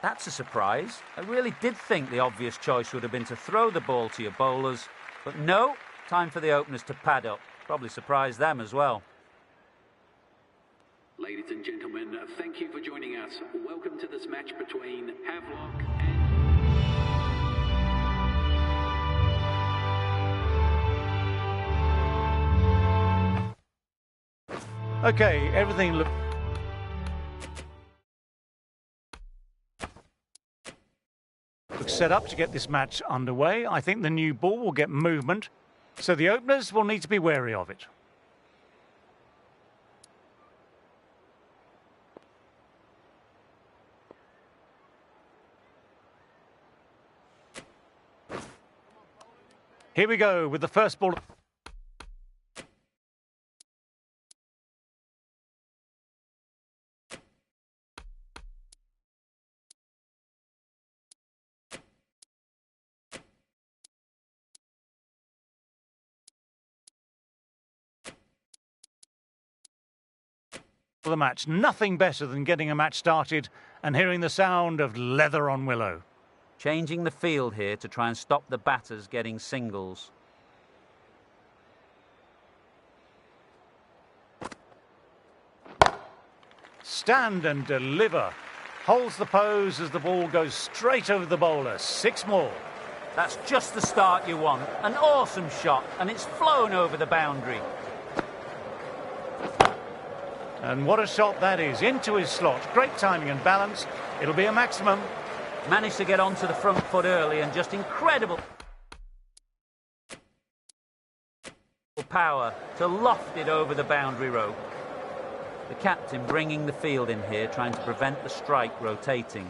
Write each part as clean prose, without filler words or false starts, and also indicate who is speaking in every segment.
Speaker 1: That's a surprise. I really did think the obvious choice would have been to throw the ball to your bowlers, but no, time for the openers to pad up. Probably surprised them as well.
Speaker 2: Ladies and gentlemen, thank you for joining us. Welcome to this match between Havelock and...
Speaker 3: Okay, everything looks set up to get this match underway. I think the new ball will get movement, so the openers will need to be wary of it. Here we go with the first ball. For the match. Nothing better than getting a match started and hearing the sound of leather on willow.
Speaker 1: Changing the field here to try and stop the batters getting singles.
Speaker 3: Stand and deliver. Holds the pose as the ball goes straight over the bowler. 6 more.
Speaker 1: That's just the start you want. An awesome shot, and it's flown over the boundary.
Speaker 3: And what a shot that is, into his slot. Great timing and balance. It'll be a maximum.
Speaker 1: Managed to get onto the front foot early and just incredible power to loft it over the boundary rope. The captain bringing the field in here, trying to prevent the strike rotating.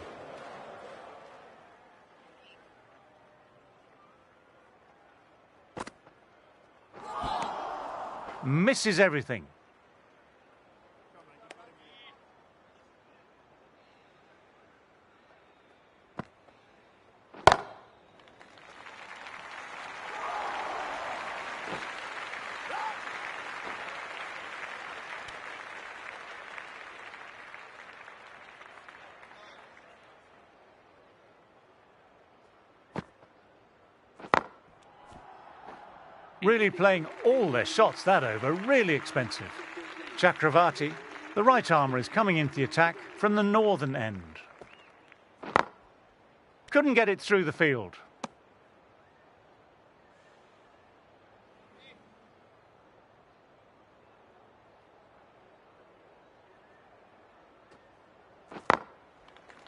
Speaker 3: Misses everything. Really playing all their shots that over, really expensive. Chakravarti, the right armour, is coming into the attack from the northern end. Couldn't get it through the field.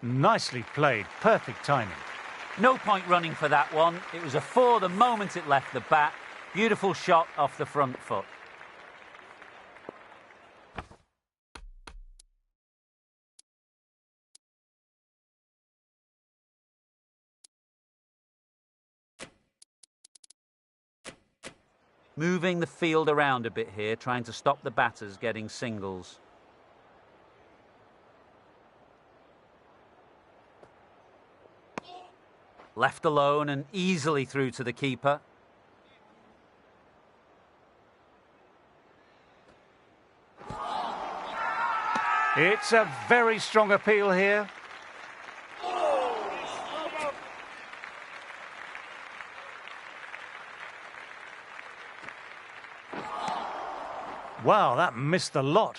Speaker 3: Nicely played, perfect timing.
Speaker 1: No point running for that one. It was a 4 the moment it left the bat. Beautiful shot off the front foot. Moving the field around a bit here, trying to stop the batters getting singles. Left alone and easily through to the keeper.
Speaker 3: It's a very strong appeal here. Wow, that missed the lot.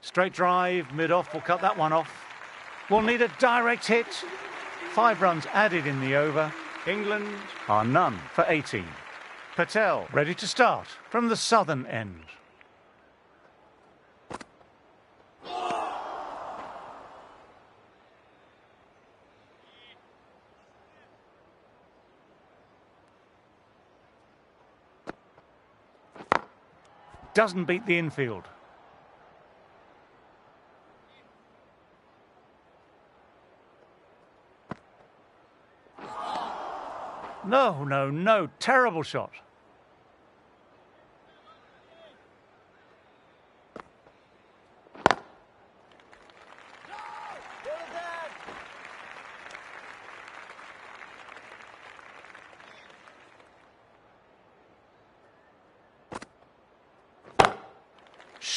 Speaker 3: Straight drive, mid-off, will cut that one off. We'll need a direct hit. 5 runs added in the over. England are none for 18. Patel ready to start from the southern end. Doesn't beat the infield. No, no, no. Terrible shot.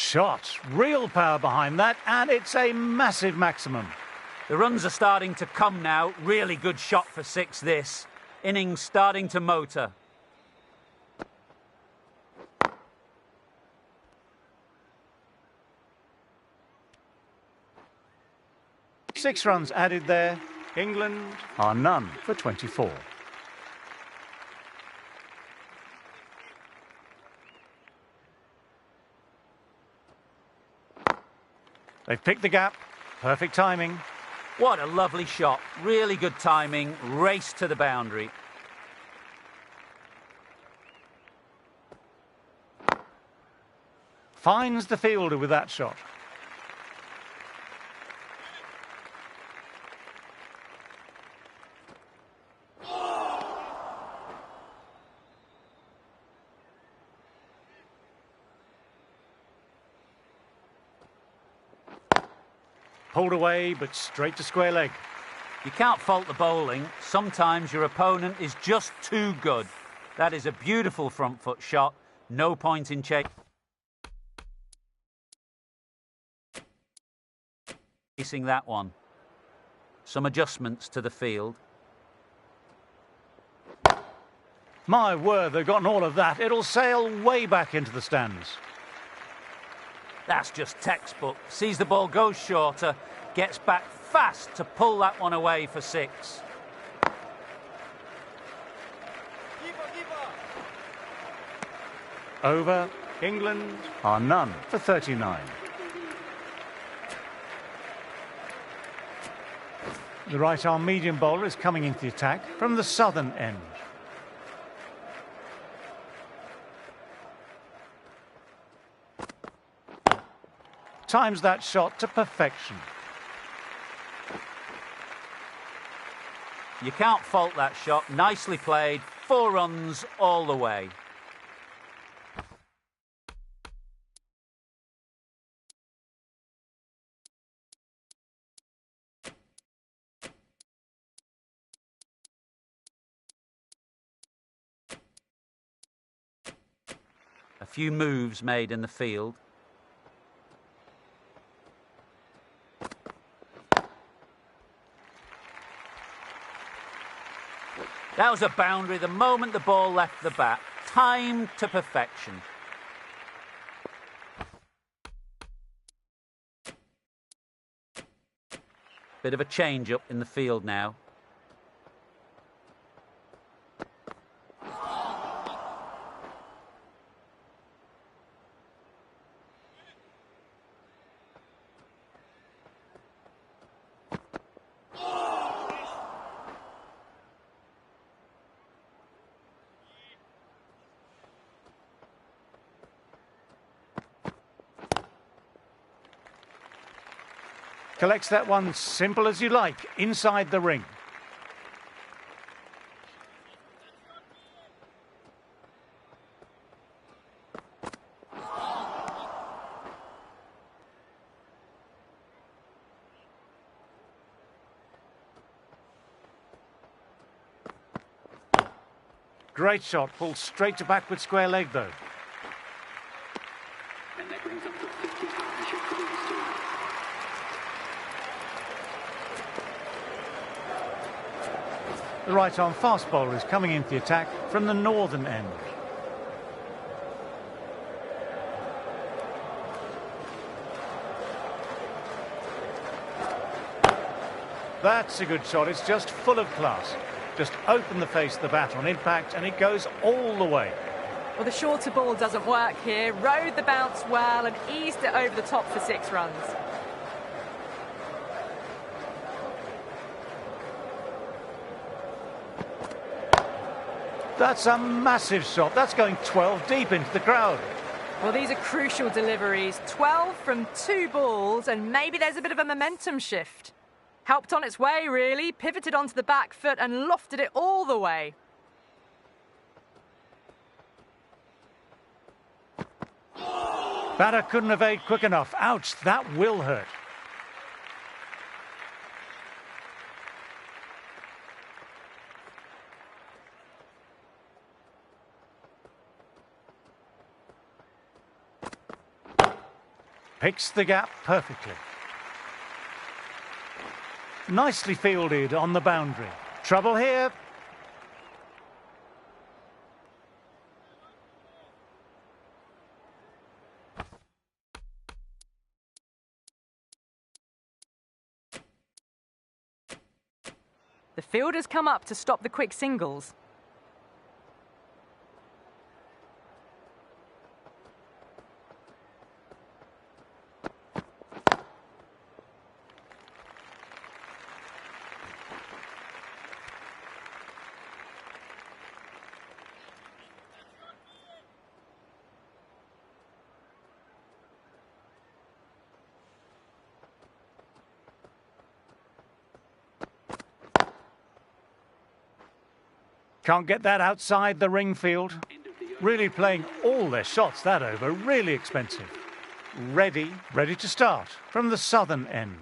Speaker 3: shot. Real power behind that, and it's a massive maximum.
Speaker 1: The runs are starting to come now. Really good shot for 6 this. Innings starting to motor.
Speaker 3: Six runs added there. England are none for 24. They've picked the gap. Perfect timing.
Speaker 1: What a lovely shot. Really good timing. Race to the boundary.
Speaker 3: Finds the fielder with that shot. Pulled away, but straight to square leg.
Speaker 1: You can't fault the bowling. Sometimes your opponent is just too good. That is a beautiful front foot shot. No point in chasing that one. Some adjustments to the field.
Speaker 3: My word, they've gotten all of that. It'll sail way back into the stands.
Speaker 1: That's just textbook. Sees the ball go shorter, gets back fast to pull that one away for 6.
Speaker 3: Over. England are none for 39. The right-arm medium bowler is coming into the attack from the southern end. Times that shot to perfection.
Speaker 1: You can't fault that shot. Nicely played. 4 runs all the way. A few moves made in the field. That was a boundary the moment the ball left the bat. Timed to perfection. Bit of a change-up in the field now.
Speaker 3: Collects that one simple as you like, inside the ring. Great shot, pulled straight to backward square leg though.
Speaker 2: And that brings up the 50 partnership for these two.
Speaker 3: The right-arm fast bowler is coming into the attack from the northern end. That's a good shot. It's just full of class. Just open the face of the bat on impact and it goes all the way.
Speaker 4: Well, the shorter ball doesn't work here. Rode the bounce well and eased it over the top for 6 runs.
Speaker 3: That's a massive shot. That's going 12 deep into the crowd.
Speaker 4: Well, these are crucial deliveries. 12 from 2 balls, and maybe there's a bit of a momentum shift. Helped on its way, really. Pivoted onto the back foot and lofted it all the way.
Speaker 3: Batter couldn't evade quick enough. Ouch, that will hurt. Picks the gap perfectly. Nicely fielded on the boundary. Trouble here.
Speaker 4: The fielders come up to stop the quick singles.
Speaker 3: Can't get that outside the ring field. Really playing all their shots that over. Really expensive. Ready to start from the southern end.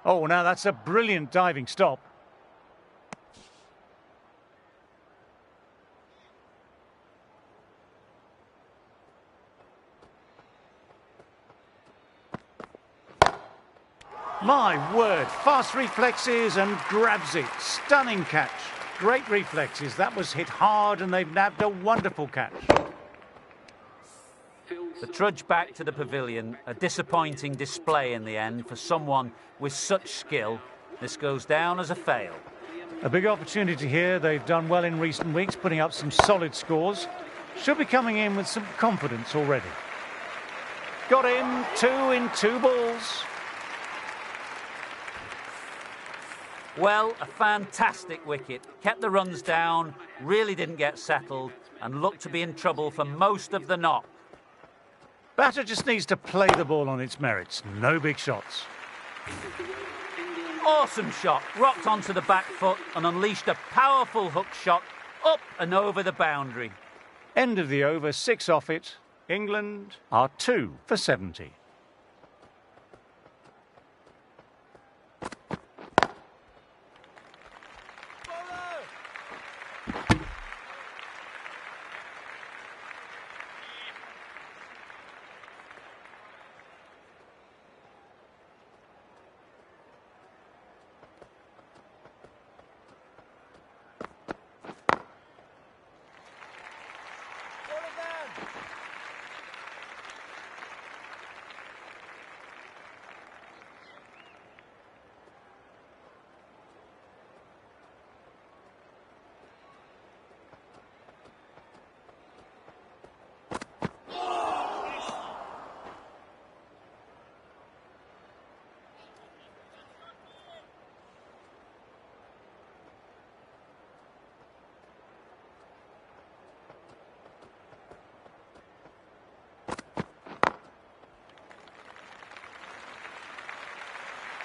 Speaker 3: Oh, now that's a brilliant diving stop. My word, fast reflexes and grabs it. Stunning catch. Great reflexes. That was hit hard and they've nabbed a wonderful catch.
Speaker 1: The trudge back to the pavilion, a disappointing display in the end for someone with such skill. This goes down as a fail.
Speaker 3: A big opportunity here. They've done well in recent weeks, putting up some solid scores. Should be coming in with some confidence already. Got him, 2 in 2 balls.
Speaker 1: Well, a fantastic wicket. Kept the runs down, really didn't get settled, and looked to be in trouble for most of the knock.
Speaker 3: Batter just needs to play the ball on its merits. No big shots.
Speaker 1: Awesome shot. Rocked onto the back foot and unleashed a powerful hook shot up and over the boundary.
Speaker 3: End of the over, 6 off it. England are 2 for 70.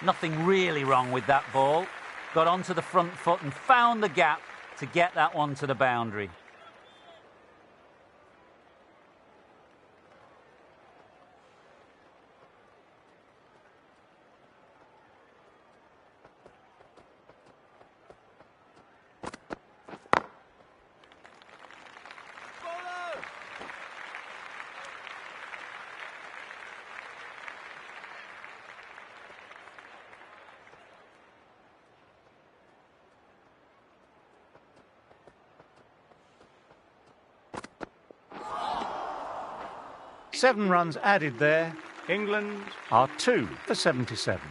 Speaker 1: Nothing really wrong with that ball. Got onto the front foot and found the gap to get that one to the boundary.
Speaker 3: Seven runs added there. England are 2 for 77.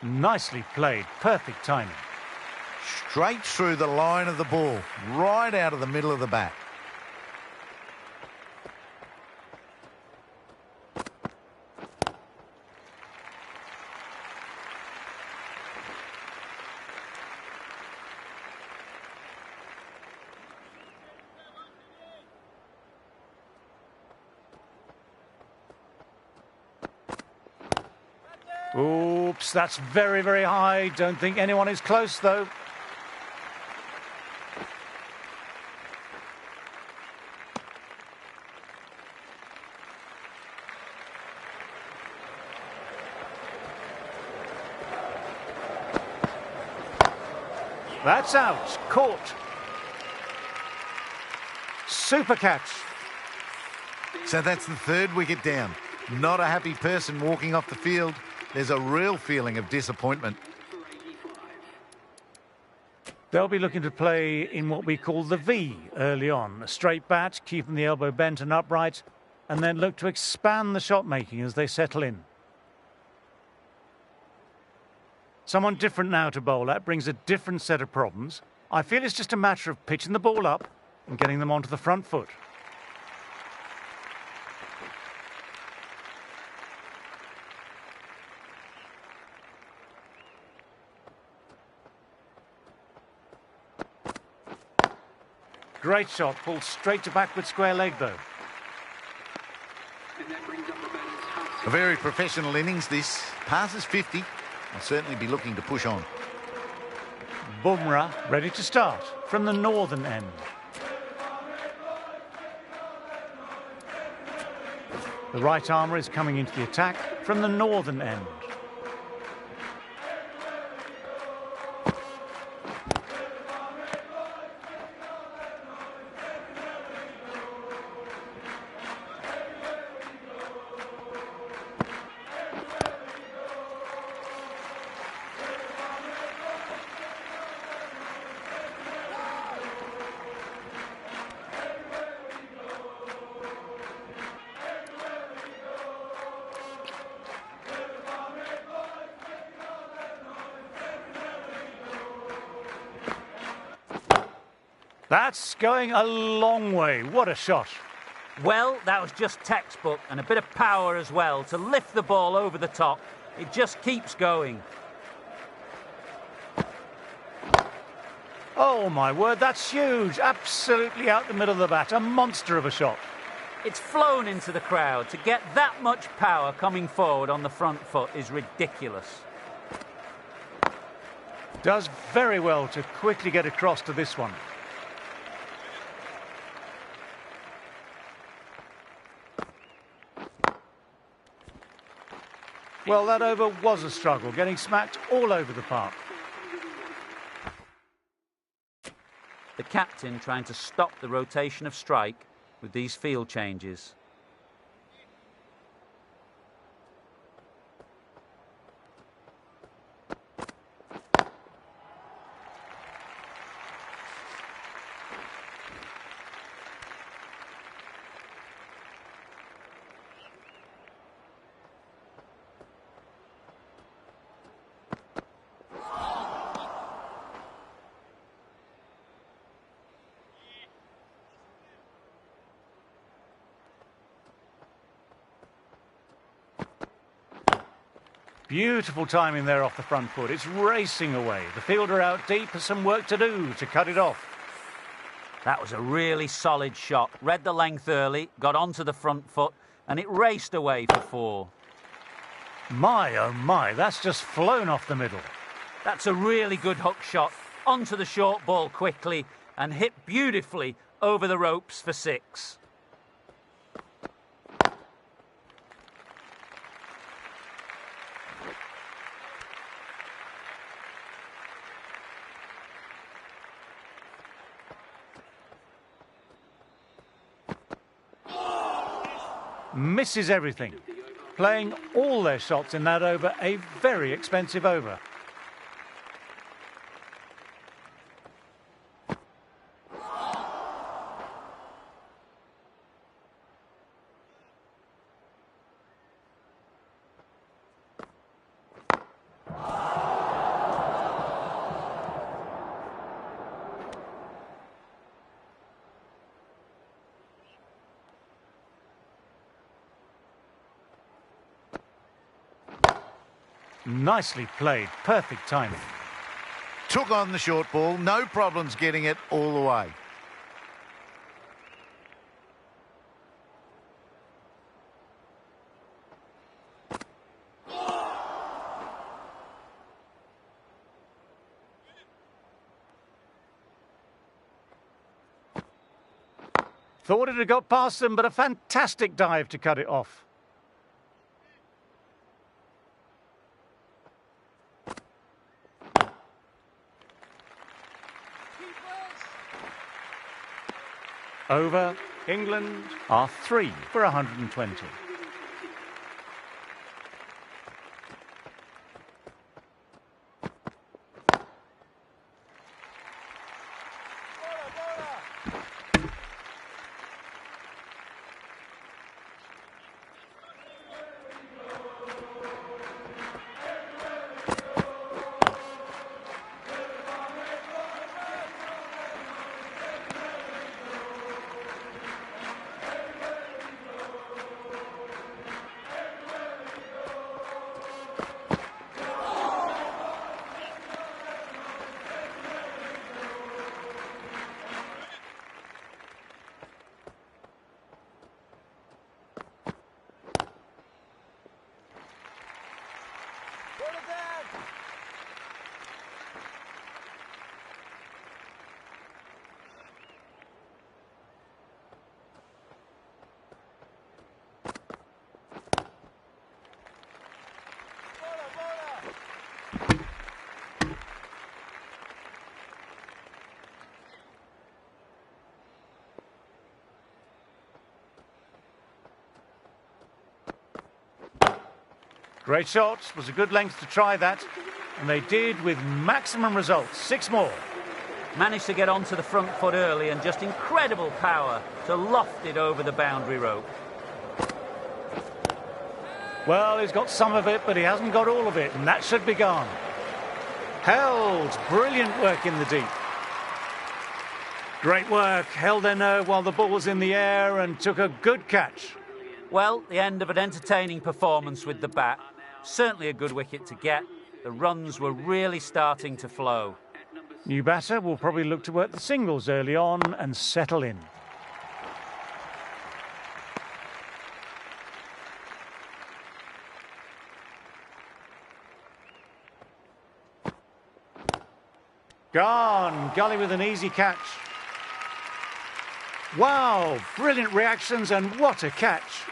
Speaker 3: Nicely played, perfect timing.
Speaker 5: Straight through the line of the ball, right out of the middle of the bat.
Speaker 3: Oops, that's very, very high. Don't think anyone is close, though. That's out. Caught. Super catch.
Speaker 5: So that's the third wicket down. Not a happy person walking off the field. There's a real feeling of disappointment.
Speaker 3: They'll be looking to play in what we call the V early on. A straight bat, keeping the elbow bent and upright, and then look to expand the shot making as they settle in. Someone different now to bowl at brings a different set of problems. I feel it's just a matter of pitching the ball up and getting them onto the front foot. Great shot, pulled straight to backward square leg though.
Speaker 2: And that brings up the batter's half.
Speaker 5: A very professional innings this. Passes 50. I'll certainly be looking to push on.
Speaker 3: Bumrah ready to start from the northern end. The right armour is coming into the attack from the northern end. That's going a long way. What a shot.
Speaker 1: Well, that was just textbook, and a bit of power as well to lift the ball over the top. It just keeps going.
Speaker 3: Oh my word, that's huge. Absolutely out the middle of the bat. A monster of a shot.
Speaker 1: It's flown into the crowd. To get that much power coming forward on the front foot is ridiculous.
Speaker 3: Does very well to quickly get across to this one. Well, that over was a struggle, getting smacked all over the park.
Speaker 1: The captain trying to stop the rotation of strike with these field changes.
Speaker 3: Beautiful timing there off the front foot. It's racing away. The fielder out deep has some work to do to cut it off.
Speaker 1: That was a really solid shot. Read the length early, got onto the front foot, and it raced away for 4.
Speaker 3: My, oh my, that's just flown off the middle.
Speaker 1: That's a really good hook shot. Onto the short ball quickly and hit beautifully over the ropes for 6.
Speaker 3: Misses everything. Playing all their shots in that over, a very expensive over. Nicely played. Perfect timing.
Speaker 5: Took on the short ball. No problems getting it all the way.
Speaker 3: Thought it had got past them, but a fantastic dive to cut it off. Over. England are 3 for 120. Great shot. Was a good length to try that. And they did with maximum results. 6 more.
Speaker 1: Managed to get onto the front foot early and just incredible power to loft it over the boundary rope.
Speaker 3: Well, he's got some of it, but he hasn't got all of it, and that should be gone. Held. Brilliant work in the deep. Great work. Held their nerve while the ball was in the air and took a good catch.
Speaker 1: Well, the end of an entertaining performance with the bat. Certainly a good wicket to get. The runs were really starting to flow.
Speaker 3: New batter will probably look to work the singles early on and settle in. Gone. Gully with an easy catch. Wow, brilliant reactions and what a catch.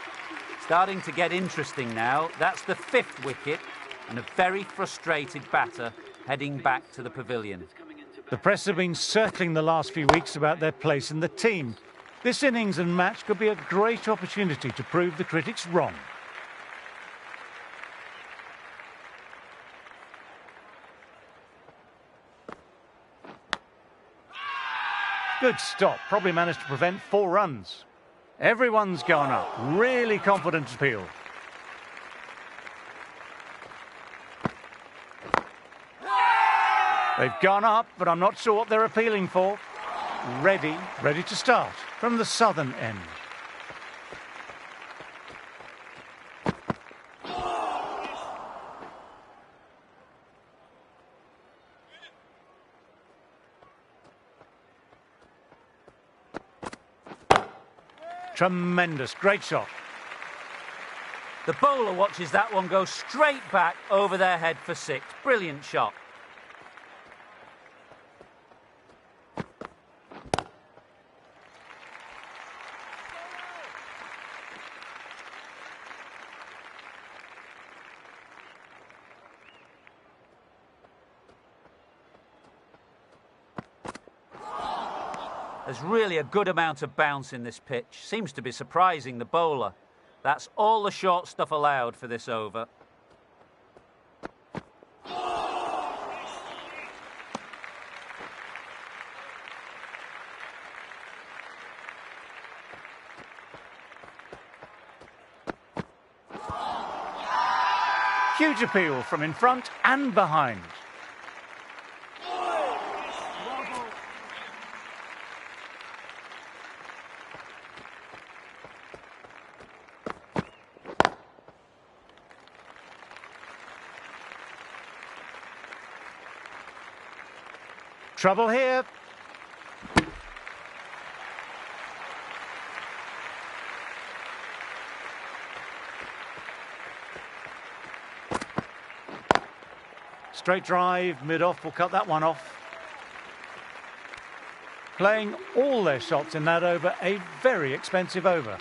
Speaker 1: Starting to get interesting now. That's the 5th wicket and a very frustrated batter heading back to the pavilion.
Speaker 3: The press have been circling the last few weeks about their place in the team. This innings and match could be a great opportunity to prove the critics wrong. Good stop. Probably managed to prevent 4 runs. Everyone's gone up. Really confident appeal. They've gone up, but I'm not sure what they're appealing for. Ready to start from the southern end. Tremendous, great shot.
Speaker 1: The bowler watches that one go straight back over their head for 6. Brilliant shot. There's really a good amount of bounce in this pitch. Seems to be surprising the bowler. That's all the short stuff allowed for this over.
Speaker 3: Huge appeal from in front and behind. Trouble here. Straight drive, mid-off will cut that one off. Playing all their shots in that over, a very expensive over.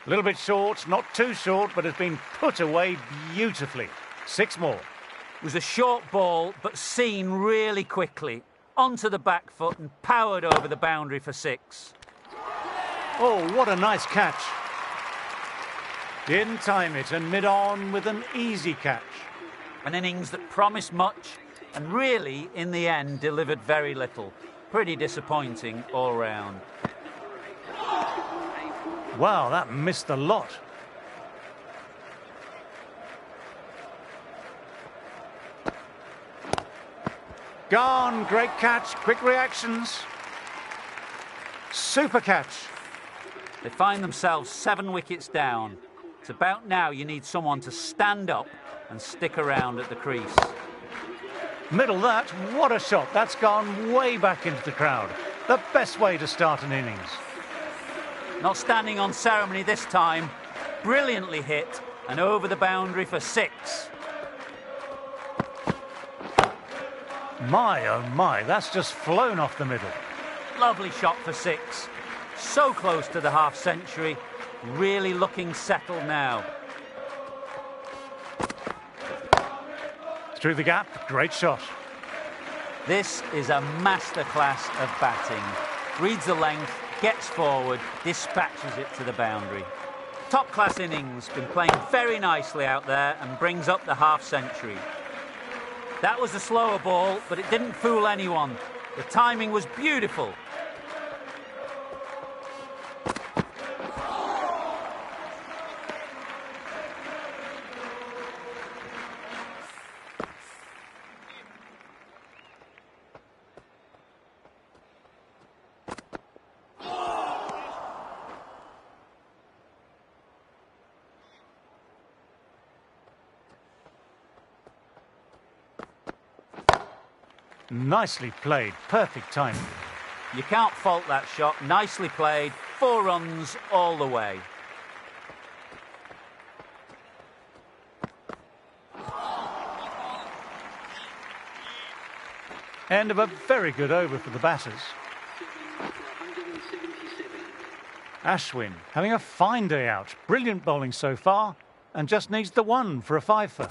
Speaker 3: A little bit short, not too short, but has been put away beautifully. 6 more.
Speaker 1: It was a short ball, but seen really quickly. Onto the back foot and powered over the boundary for 6.
Speaker 3: Oh, what a nice catch. Didn't time it, and mid-on with an easy catch.
Speaker 1: An innings that promised much and really, in the end, delivered very little. Pretty disappointing all round.
Speaker 3: Wow, that missed a lot. Gone, great catch, quick reactions. Super catch.
Speaker 1: They find themselves 7 wickets down. It's about now you need someone to stand up and stick around at the crease.
Speaker 3: Middle that, what a shot. That's gone way back into the crowd. The best way to start an innings.
Speaker 1: Not standing on ceremony this time. Brilliantly hit and over the boundary for 6.
Speaker 3: My, oh my, that's just flown off the middle.
Speaker 1: Lovely shot for 6. So close to the half century. Really looking settled now.
Speaker 3: Through the gap, great shot.
Speaker 1: This is a masterclass of batting. Reads the length, gets forward, dispatches it to the boundary. Top-class innings, been playing very nicely out there and brings up the half-century. That was a slower ball, but it didn't fool anyone. The timing was beautiful.
Speaker 3: Nicely played, perfect timing.
Speaker 1: You can't fault that shot. Nicely played. 4 runs all the way.
Speaker 3: End of a very good over for the batters. Ashwin having a fine day out. Brilliant bowling so far and just needs the 1 for a 5-fer.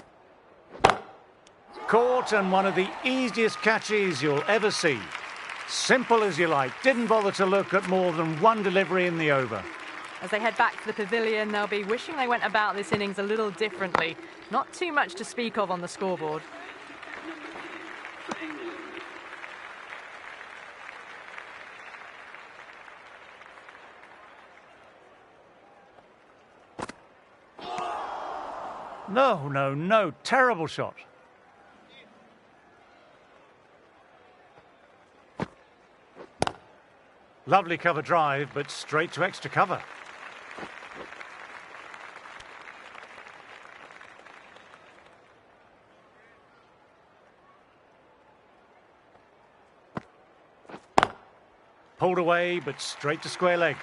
Speaker 3: Caught, and one of the easiest catches you'll ever see. Simple as you like. Didn't bother to look at more than 1 delivery in the over.
Speaker 4: As they head back to the pavilion, they'll be wishing they went about this innings a little differently. Not too much to speak of on the scoreboard.
Speaker 3: No. Terrible shot. Lovely cover drive, but straight to extra cover. Pulled away, but straight to square leg.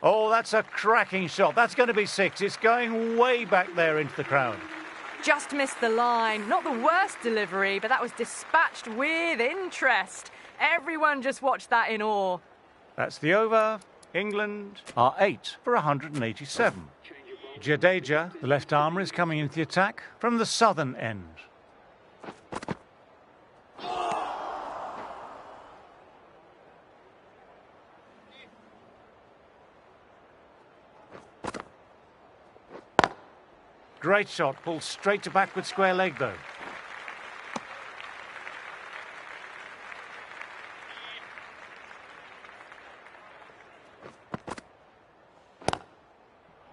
Speaker 3: Oh, that's a cracking shot. That's going to be 6. It's going way back there into the crowd.
Speaker 4: Just missed the line. Not the worst delivery, but that was dispatched with interest. Everyone just watched that in awe.
Speaker 3: That's the over. England are 8 for 187. Jadeja, the left armour, is coming into the attack from the southern end. Great shot, pulled straight to backward square leg though.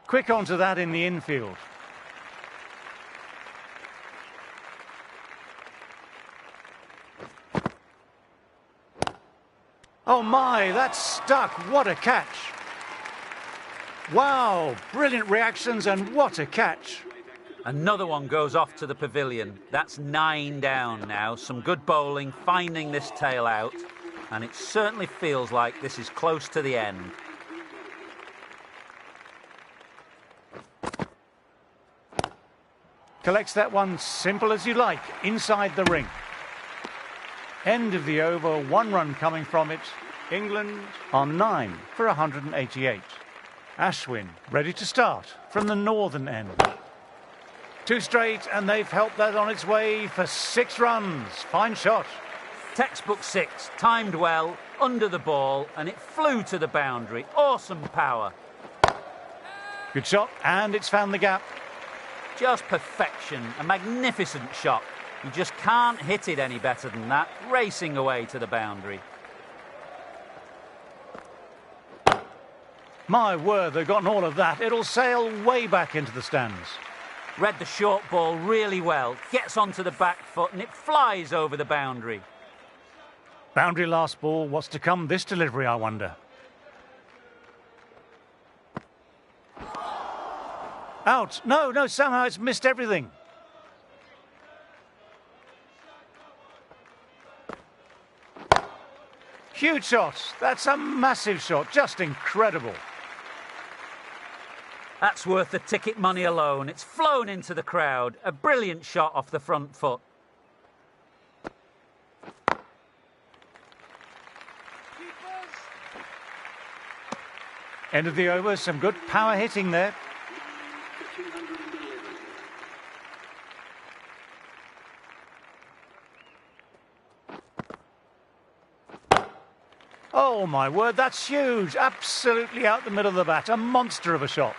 Speaker 3: Quick onto that in the infield. Oh my, that's stuck. What a catch. Wow, brilliant reactions and what a catch.
Speaker 1: Another one goes off to the pavilion. That's 9 down now. Some good bowling, finding this tail out. And it certainly feels like this is close to the end.
Speaker 3: Collects that one simple as you like, inside the ring. End of the over, 1 run coming from it. England on 9 for 188. Ashwin ready to start from the northern end. 2 straight and they've helped that on its way for 6 runs. Fine shot.
Speaker 1: Textbook 6, timed well, under the ball, and it flew to the boundary. Awesome power.
Speaker 3: Good shot and it's found the gap.
Speaker 1: Just perfection, a magnificent shot. You just can't hit it any better than that, racing away to the boundary.
Speaker 3: My word, they've gotten all of that. It'll sail way back into the stands.
Speaker 1: Read the short ball really well, gets onto the back foot and it flies over the boundary.
Speaker 3: Boundary last ball, what's to come this delivery, I wonder? Out. No, somehow it's missed everything. Huge shot. That's a massive shot. Just incredible.
Speaker 1: That's worth the ticket money alone. It's flown into the crowd. A brilliant shot off the front foot.
Speaker 3: End of the over. Some good power hitting there. Oh, my word, that's huge. Absolutely out the middle of the bat. A monster of a shot.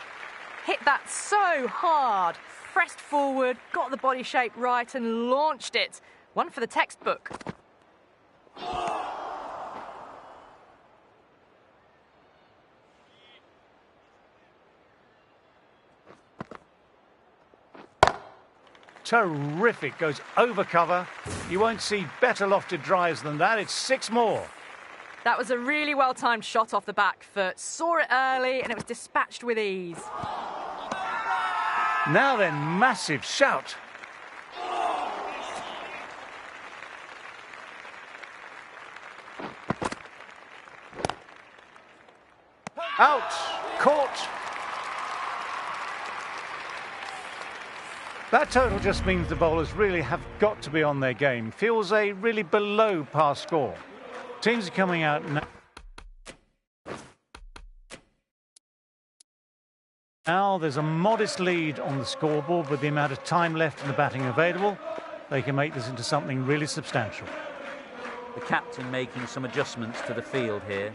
Speaker 4: Hit that so hard. Pressed forward, got the body shape right and launched it. One for the textbook.
Speaker 3: Terrific. Goes over cover. You won't see better lofted drives than that. It's 6 more.
Speaker 4: That was a really well-timed shot off the back foot. Saw it early and it was dispatched with ease.
Speaker 3: Now then, massive shout. Out. Caught. That total just means the bowlers really have got to be on their game. Feels a really below par score. Teams are coming out now. Now there's a modest lead on the scoreboard with the amount of time left in the batting available. They can make this into something really substantial.
Speaker 1: The captain making some adjustments to the field here.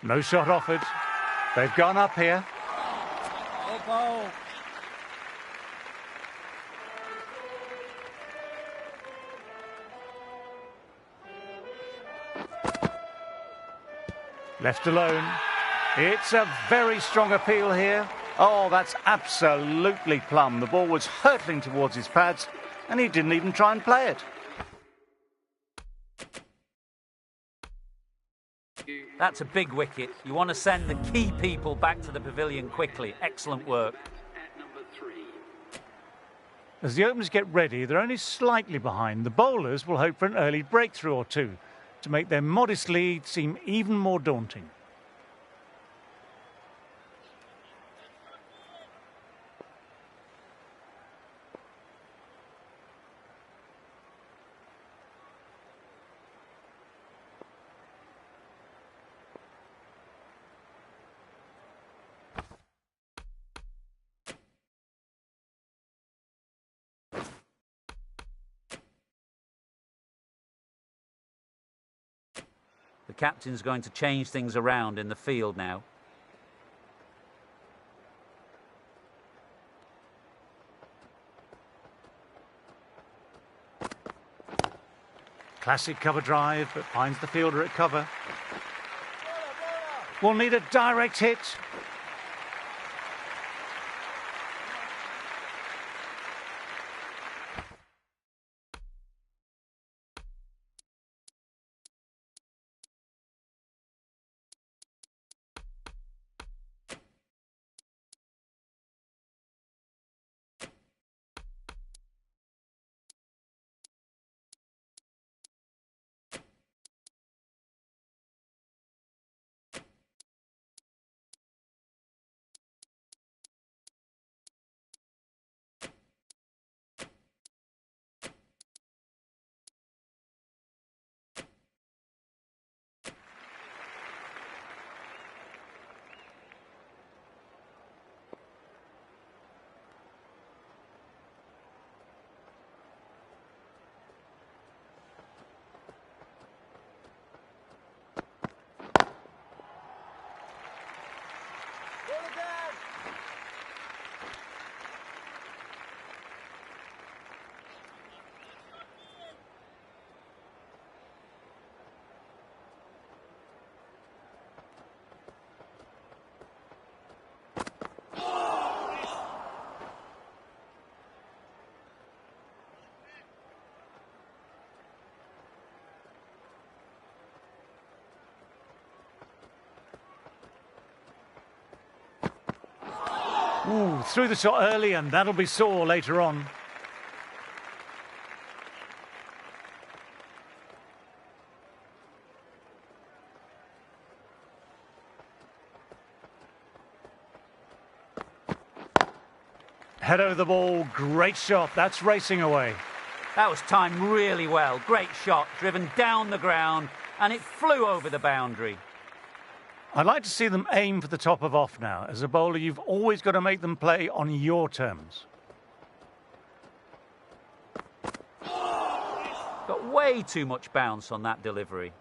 Speaker 3: No shot offered. They've gone up here. Left alone. It's a very strong appeal here. Oh, that's absolutely plumb. The ball was hurtling towards his pads, and he didn't even try and play it.
Speaker 1: That's a big wicket. You want to send the key people back to the pavilion quickly. Excellent work.
Speaker 2: At number 3.
Speaker 3: As the openers get ready, they're only slightly behind. The bowlers will hope for an early breakthrough or two to make their modest lead seem even more daunting.
Speaker 1: The captain's going to change things around in the field now.
Speaker 3: Classic cover drive, but finds the fielder at cover. Will need a direct hit. Ooh, threw the shot early, and that'll be sore later on. Head over the ball, great shot, that's racing away.
Speaker 1: That was timed really well. Great shot, driven down the ground, and it flew over the boundary.
Speaker 3: I'd like to see them aim for the top of off now. As a bowler, you've always got to make them play on your terms.
Speaker 1: Got way too much bounce on that delivery.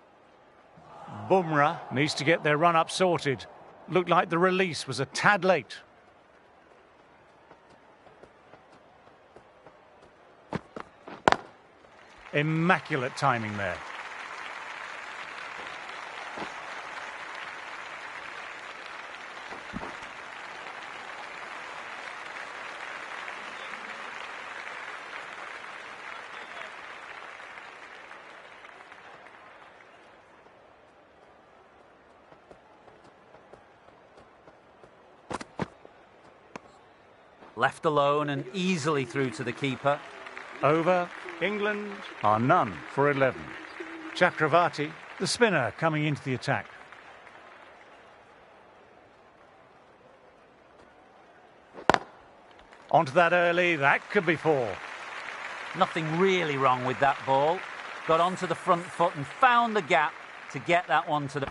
Speaker 3: Bumrah needs to get their run-up sorted. Looked like the release was a tad late. Immaculate timing there.
Speaker 1: Left alone and easily through to the keeper.
Speaker 3: Over. England are none for 11. Chakravarti, the spinner, coming into the attack. Onto that early, that could be 4.
Speaker 1: Nothing really wrong with that ball. Got onto the front foot and found the gap to get that one to the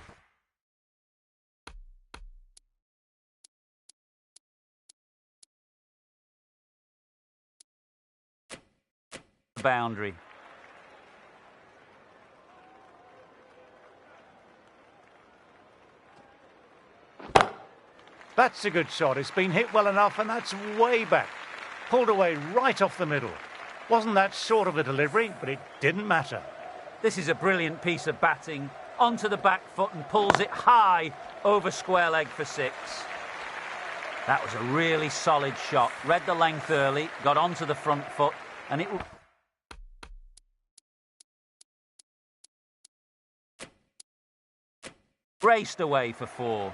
Speaker 1: boundary.
Speaker 3: That's a good shot. It's been hit well enough, and that's way back. Pulled away right off the middle. Wasn't that short of a delivery, but it didn't matter.
Speaker 1: This is a brilliant piece of batting. onto the back foot and pulls it high over square leg for 6. That was a really solid shot. Read the length early, got onto the front foot, and it raced away for 4.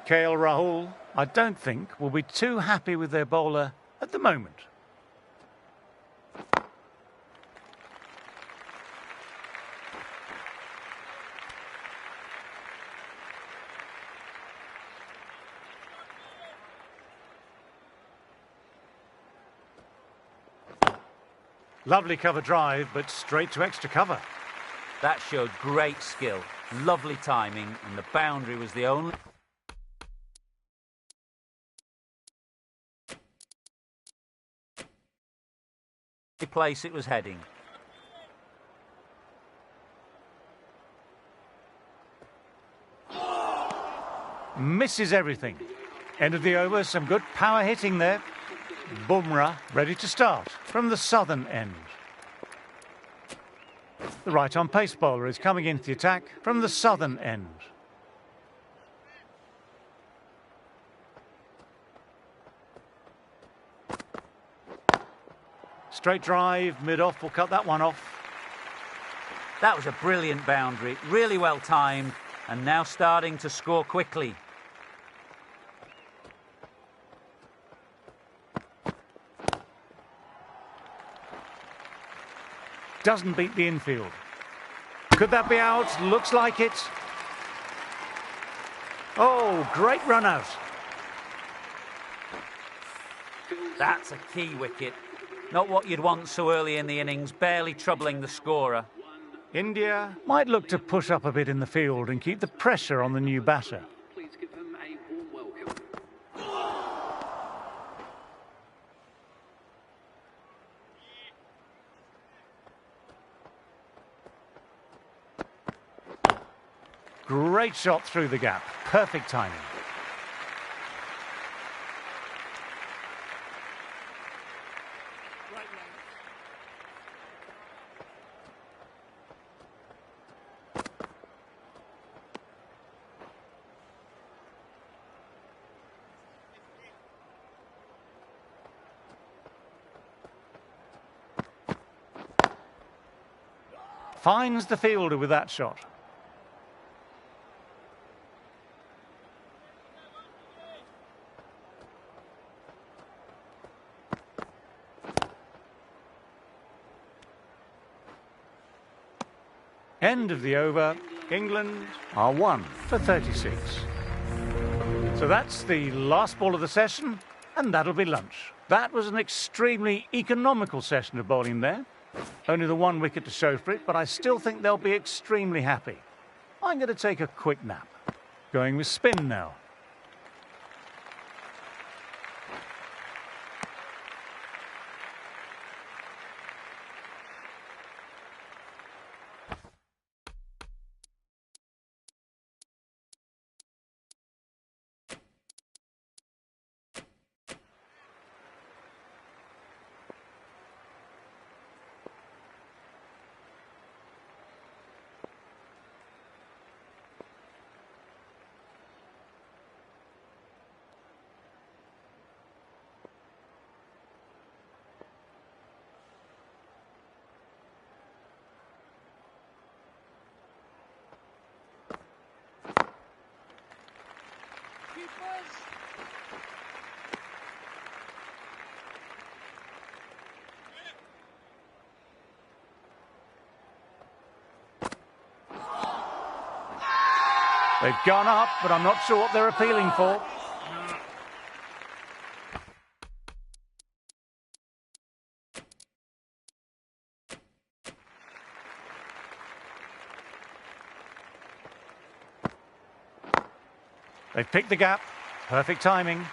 Speaker 3: KL Rahul, I don't think, will be too happy with their bowler at the moment. Lovely cover drive, but straight to extra cover.
Speaker 1: That showed great skill, lovely timing, and the boundary was the only place it was heading.
Speaker 3: Misses everything. End of the over, some good power hitting there. Bumrah ready to start from the southern end. The right-arm pace bowler is coming into the attack from the southern end. Straight drive, mid-off, will cut that one off.
Speaker 1: That was a brilliant boundary, really well timed, and now starting to score quickly.
Speaker 3: Doesn't beat the infield. Could that be out? Looks like it. Oh, great run out.
Speaker 1: That's a key wicket. Not what you'd want so early in the innings, barely troubling the scorer.
Speaker 3: India might look to push up a bit in the field and keep the pressure on the new batter.
Speaker 2: Please give them a warm welcome.
Speaker 3: Great shot through the gap. Perfect timing. Finds the fielder with that shot. End of the over. England are 1 for 36. So that's the last ball of the session, and that'll be lunch. That was an extremely economical session of bowling there. Only the 1 wicket to show for it, but I still think they'll be extremely happy. I'm going to take a quick nap. Going with spin now. They've gone up, but I'm not sure what they're appealing for. They've picked the gap. Perfect timing.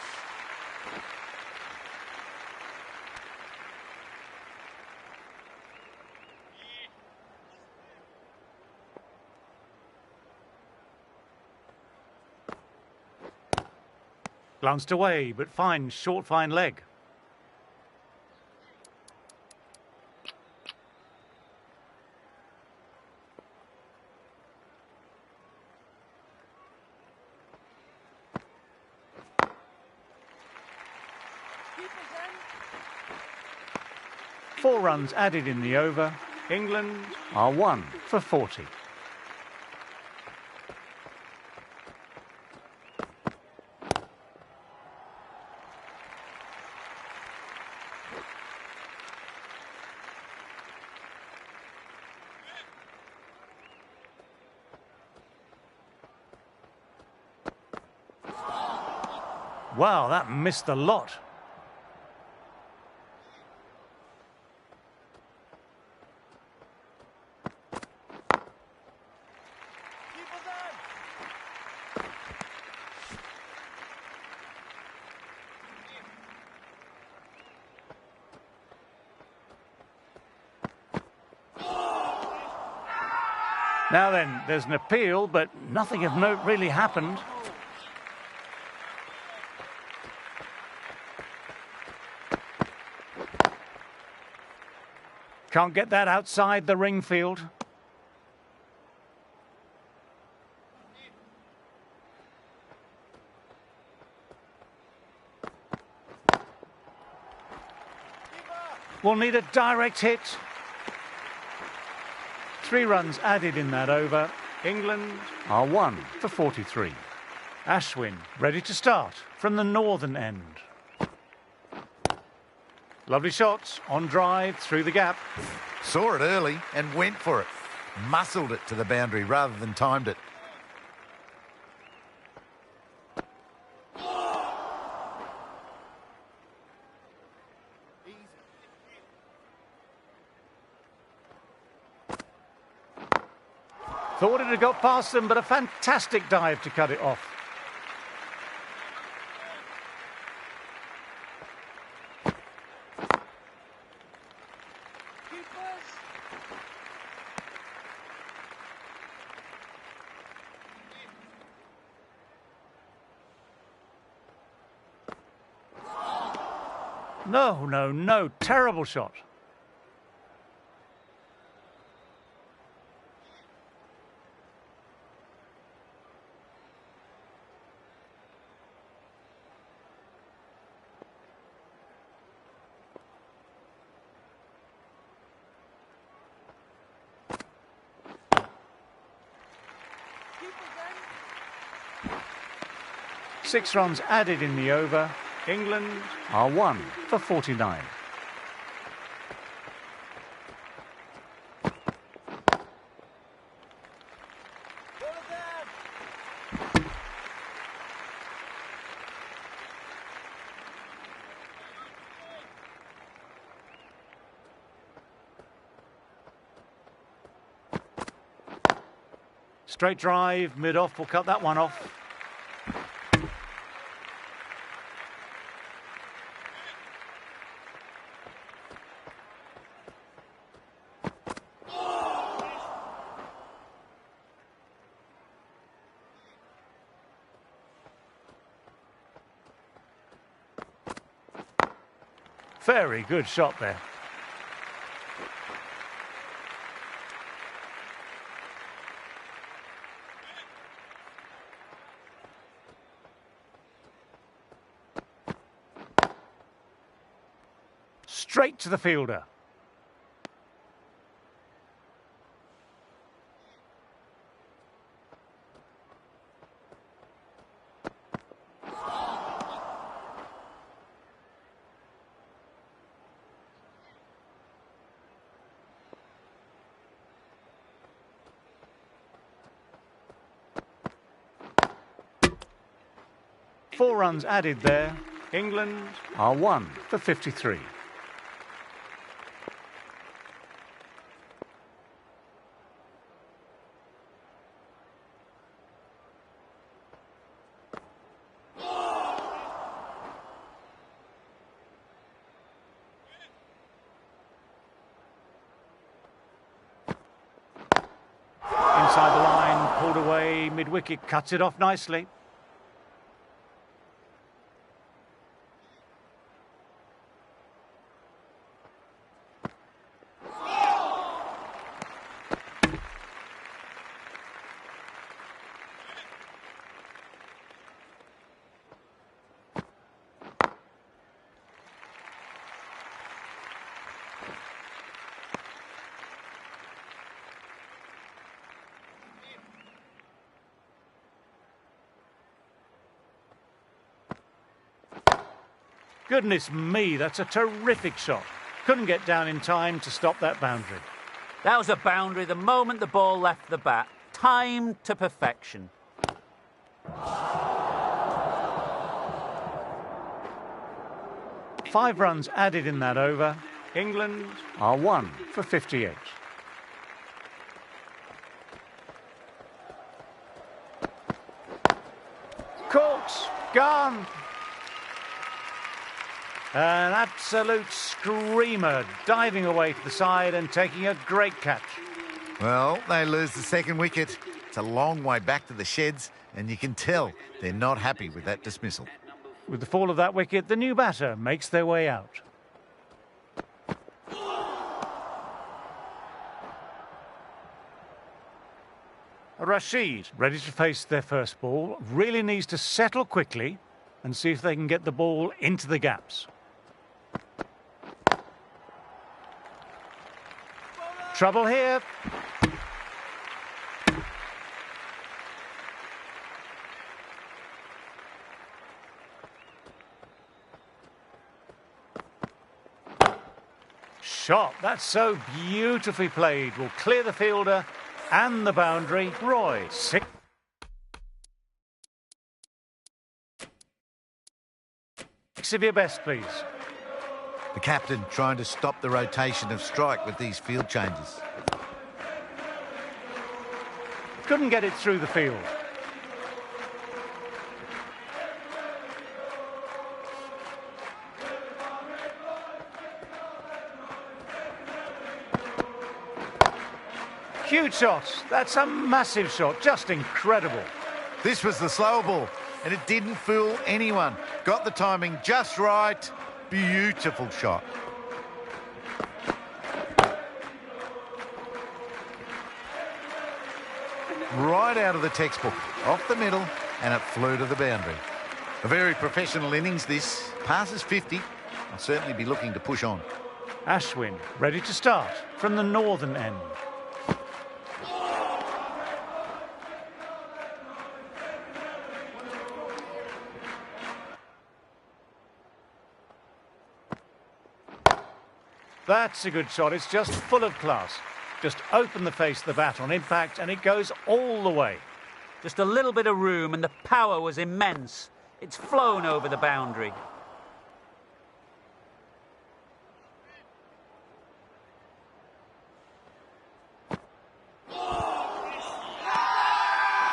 Speaker 3: Glanced away, but fine, short, fine leg. Four runs added in the over. England are 1 for 40. Wow, that missed the lot. Now then, there's an appeal, but nothing of note really happened. Can't get that outside the ring field. We'll need a direct hit. 3 runs added in that over. England are 1 for 43. Ashwin ready to start from the northern end. Lovely shots on drive through the gap.
Speaker 5: Saw it early and went for it. Muscled it to the boundary rather than timed it.
Speaker 3: Thought it had got past them, but a fantastic dive to cut it off. No, no, no. Terrible shot. Six runs added in the over. England are 1 for 49. Straight drive, mid-off, will cut that one off. Very good shot there. Straight to the fielder. Four runs added there. England are 1 for 53. Inside the line, pulled away, mid-wicket, cuts it off nicely. Goodness me, that's a terrific shot. Couldn't get down in time to stop that boundary.
Speaker 1: That was a boundary the moment the ball left the bat. Timed to perfection.
Speaker 3: 5 runs added in that over. England are 1 for 58. Caught, gone. An absolute screamer, diving away to the side and taking a great catch.
Speaker 5: Well, they lose the second wicket. It's a long way back to the sheds, and you can tell they're not happy with that dismissal.
Speaker 3: With the fall of that wicket, the new batter makes their way out. Rashid, ready to face their first ball, really needs to settle quickly and see if they can get the ball into the gaps. Trouble here. Shot, that's so beautifully played, will clear the fielder and the boundary. Roy, 6. Of your best, please.
Speaker 5: The captain trying to stop the rotation of strike with these field changes.
Speaker 3: Couldn't get it through the field. Huge shot. That's a massive shot. Just incredible.
Speaker 5: This was the slower ball, and it didn't fool anyone. Got the timing just right. Beautiful shot. Right out of the textbook, off the middle, and it flew to the boundary. A very professional innings this. Passes 50. I'll certainly be looking to push on.
Speaker 3: Ashwin, ready to start from the northern end. That's a good shot. It's just full of class. Just open the face of the bat on impact and it goes all the way.
Speaker 1: Just a little bit of room and the power was immense. It's flown over the boundary.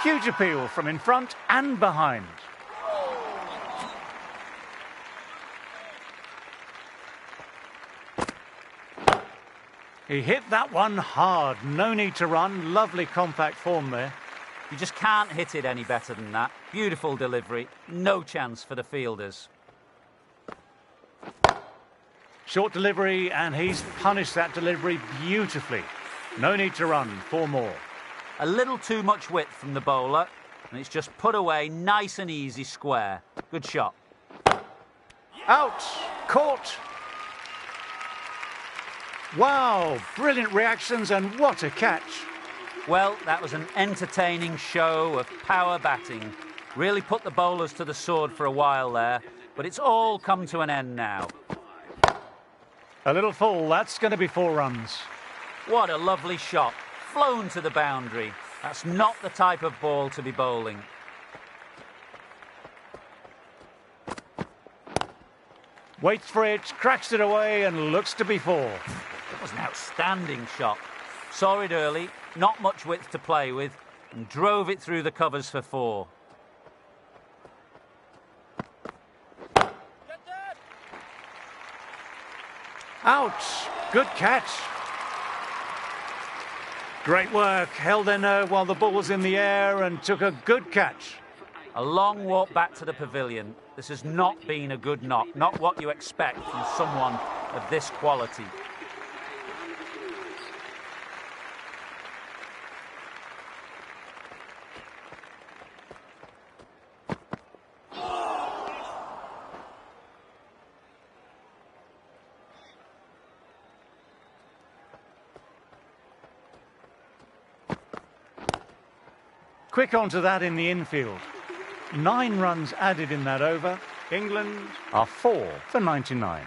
Speaker 3: Huge appeal from in front and behind. He hit that one hard. No need to run. Lovely compact form there.
Speaker 1: You just can't hit it any better than that. Beautiful delivery. No chance for the fielders.
Speaker 3: Short delivery, and he's punished that delivery beautifully. No need to run. 4 more.
Speaker 1: A little too much width from the bowler, and it's just put away nice and easy square. Good shot.
Speaker 3: Out. Caught. Wow, brilliant reactions and what a catch.
Speaker 1: Well, that was an entertaining show of power batting. Really put the bowlers to the sword for a while there, but it's all come to an end now.
Speaker 3: A little full, that's going to be 4 runs.
Speaker 1: What a lovely shot. Flown to the boundary. That's not the type of ball to be bowling.
Speaker 3: Waits for it, cracks it away and looks to be 4.
Speaker 1: It was an outstanding shot. Saw it early, not much width to play with, and drove it through the covers for 4.
Speaker 3: Out! Good catch. Great work. Held their nerve while the ball was in the air and took a good catch.
Speaker 1: A long walk back to the pavilion. This has not been a good knock, not what you expect from someone of this quality.
Speaker 3: Quick onto that in the infield. 9 runs added in that over. England are 4 for 99.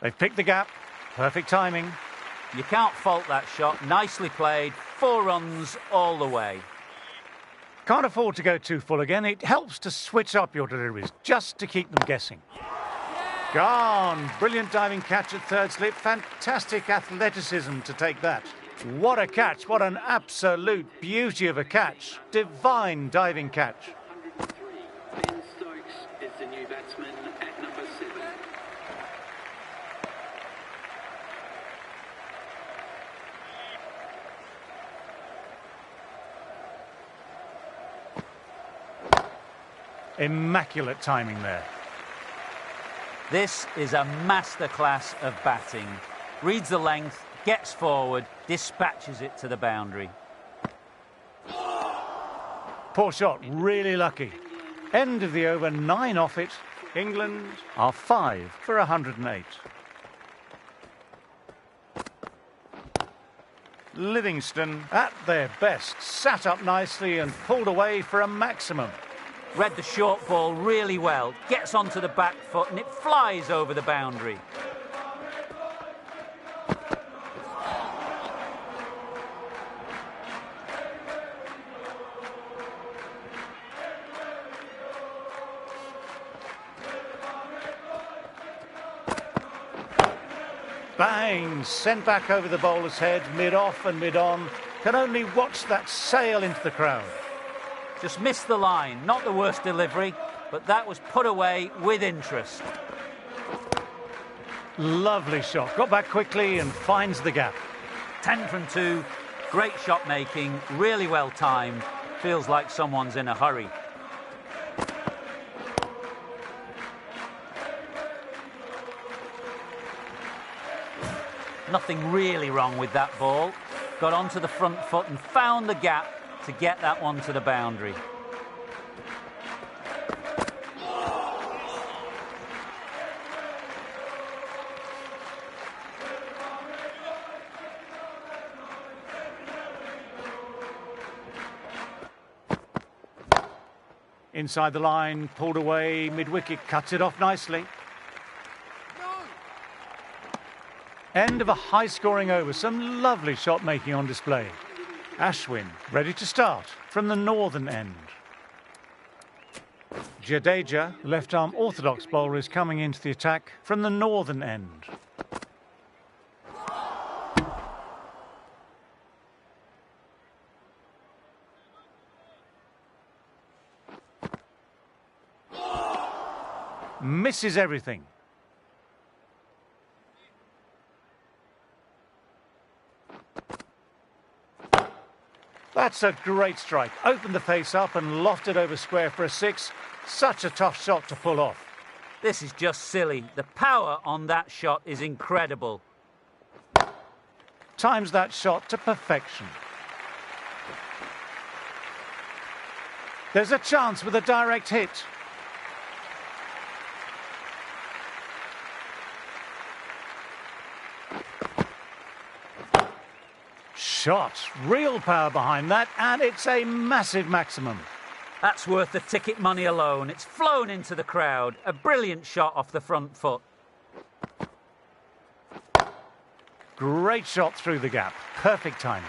Speaker 3: They've picked the gap. Perfect timing.
Speaker 1: You can't fault that shot. Nicely played. 4 runs all the way.
Speaker 3: Can't afford to go too full again. It helps to switch up your deliveries, just to keep them guessing. Gone. Brilliant diving catch at third slip. Fantastic athleticism to take that. What a catch. What an absolute beauty of a catch. Divine diving catch.
Speaker 2: 103. Ben Stokes is the new batsman at number 7.
Speaker 3: Immaculate timing there.
Speaker 1: This is a masterclass of batting. Reads the length, gets forward, dispatches it to the boundary.
Speaker 3: Poor shot, really lucky. End of the over, 9 off it. England are 5 for 108. Livingston, at their best, sat up nicely and pulled away for a maximum.
Speaker 1: Read the short ball really well, gets onto the back foot and it flies over the boundary.
Speaker 3: Bang! Sent back over the bowler's head, mid-off and mid-on. Can only watch that sail into the crowd.
Speaker 1: Just missed the line, not the worst delivery, but that was put away with interest.
Speaker 3: Lovely shot. Got back quickly and finds the gap.
Speaker 1: 10 from 2, great shot making, really well timed. Feels like someone's in a hurry. Nothing really wrong with that ball. Got onto the front foot and found the gap to get that one to the boundary.
Speaker 3: Inside the line, pulled away, mid-wicket, cuts it off nicely. End of a high-scoring over. Some lovely shot-making on display. Ashwin ready to start from the northern end. Jadeja, left-arm orthodox bowler, is coming into the attack from the northern end. Misses everything. That's a great strike. Opened the face up and lofted over square for a 6. Such a tough shot to pull off.
Speaker 1: This is just silly. The power on that shot is incredible.
Speaker 3: Times that shot to perfection. There's a chance with a direct hit. Shot. Real power behind that, and it's a massive maximum.
Speaker 1: That's worth the ticket money alone. It's flown into the crowd. A brilliant shot off the front foot.
Speaker 3: Great shot through the gap. Perfect timing.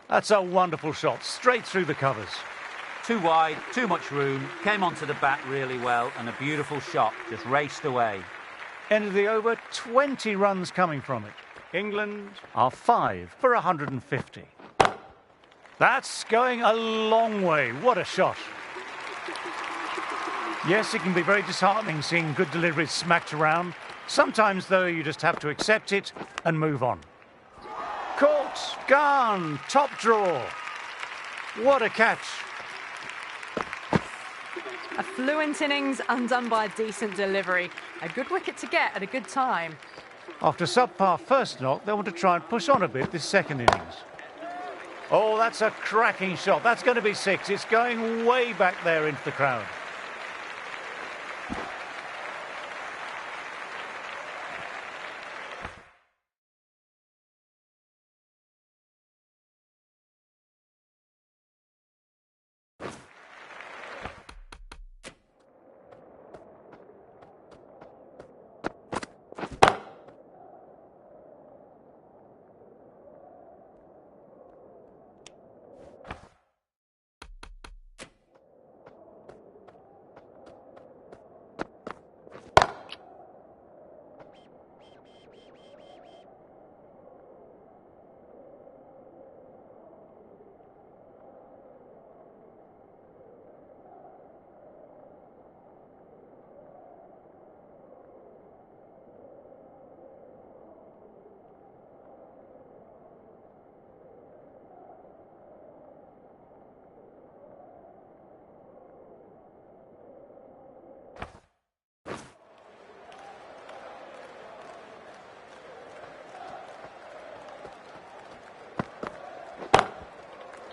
Speaker 3: That's a wonderful shot, straight through the covers.
Speaker 1: Too wide, too much room, came onto the bat really well, and a beautiful shot, just raced away.
Speaker 3: End of the over, 20 runs coming from it. England are 5 for 150. That's going a long way. What a shot. Yes, it can be very disheartening seeing good deliveries smacked around. Sometimes, though, you just have to accept it and move on. Caught, gone, top draw. What a catch!
Speaker 4: A fluent innings undone by a decent delivery. A good wicket to get at a good time.
Speaker 3: After subpar first knock, they want to try and push on a bit this second innings. Oh, that's a cracking shot. That's going to be 6. It's going way back there into the crowd.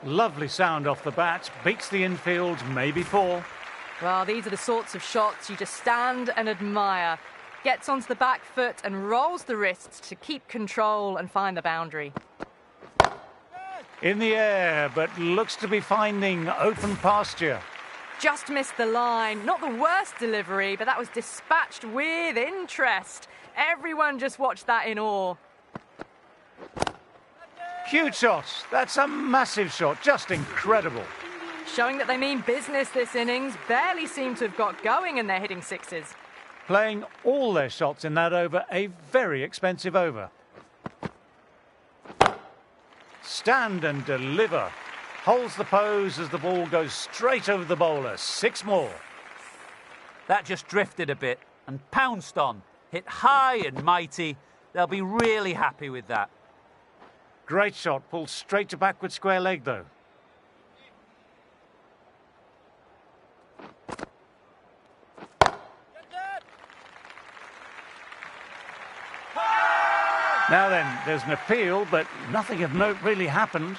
Speaker 3: Lovely sound off the bat, beats the infield, maybe 4.
Speaker 4: Well, these are the sorts of shots you just stand and admire. Gets onto the back foot and rolls the wrists to keep control and find the boundary.
Speaker 3: In the air, but looks to be finding open pasture.
Speaker 4: Just missed the line. Not the worst delivery, but that was dispatched with interest. Everyone just watched that in awe.
Speaker 3: Huge shot. That's a massive shot. Just incredible.
Speaker 4: Showing that they mean business this innings. Barely seem to have got going and they're hitting 6s.
Speaker 3: Playing all their shots in that over, a very expensive over. Stand and deliver. Holds the pose as the ball goes straight over the bowler. 6 more.
Speaker 1: That just drifted a bit and pounced on. Hit high and mighty. They'll be really happy with that.
Speaker 3: Great shot, pulled straight to backward square leg though. Now then, there's an appeal, but nothing of note really happened.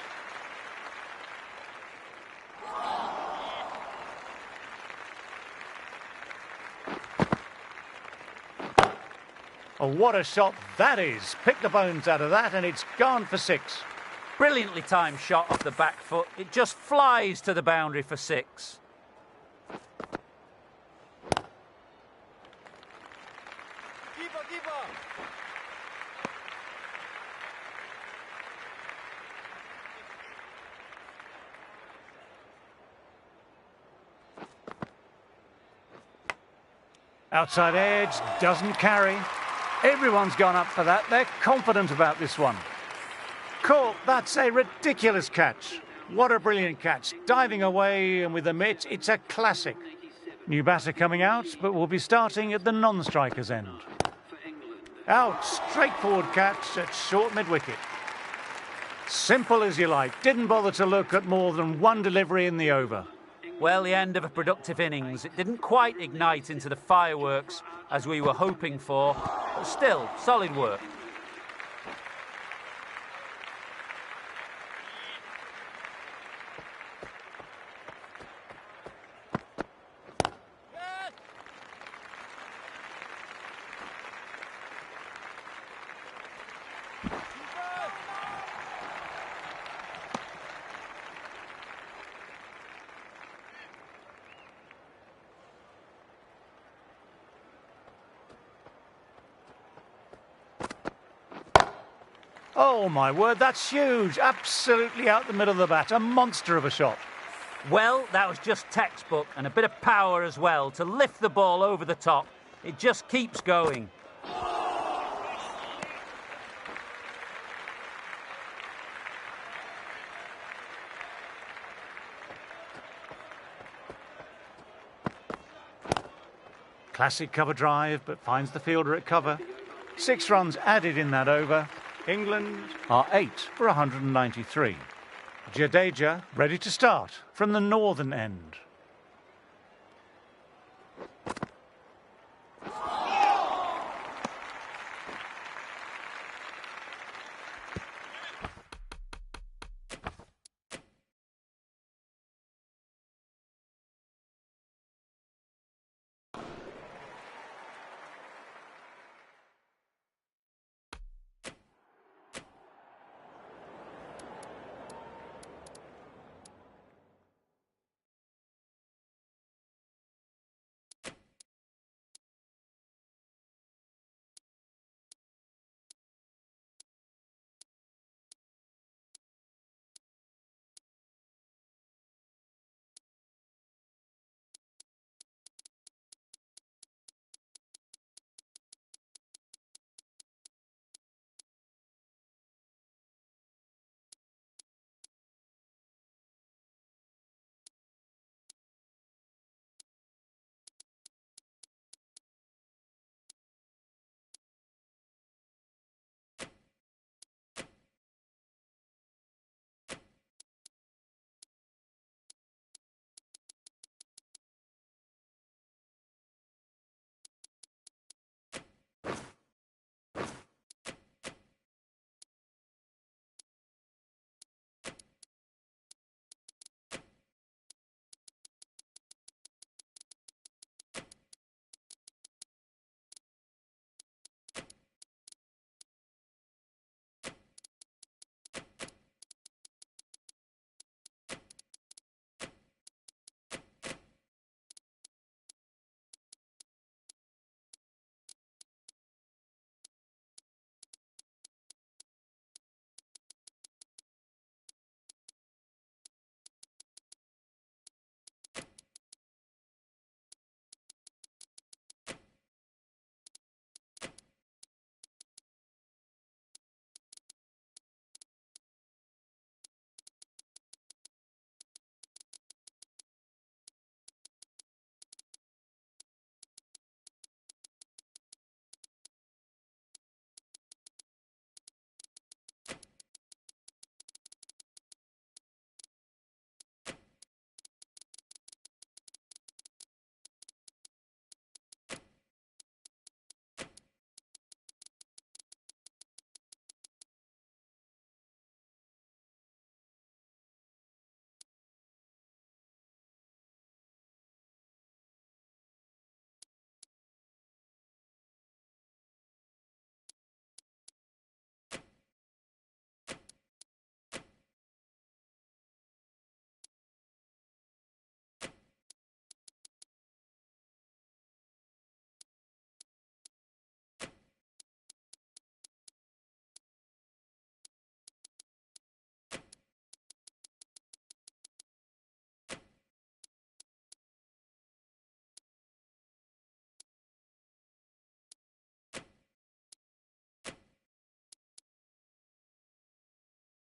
Speaker 3: Oh, what a shot that is. Pick the bones out of that and it's gone for 6.
Speaker 1: Brilliantly timed shot off the back foot. It just flies to the boundary for 6.
Speaker 3: Outside edge, doesn't carry. Everyone's gone up for that. They're confident about this one. Caught. That's a ridiculous catch. What a brilliant catch. Diving away and with the mitt, it's a classic. New batter coming out, but will be starting at the non-striker's end. Out. Straightforward catch at short mid-wicket. Simple as you like. Didn't bother to look at more than one delivery in the over.
Speaker 1: Well, the end of a productive innings. It didn't quite ignite into the fireworks as we were hoping for, but still, solid work.
Speaker 3: Oh, my word, that's huge. Absolutely out the middle of the bat. A monster of a shot.
Speaker 1: Well, that was just textbook and a bit of power as well to lift the ball over the top. It just keeps going.
Speaker 3: Classic cover drive, but finds the fielder at cover. 6 runs added in that over. England are 8 for 193. Jadeja ready to start from the northern end.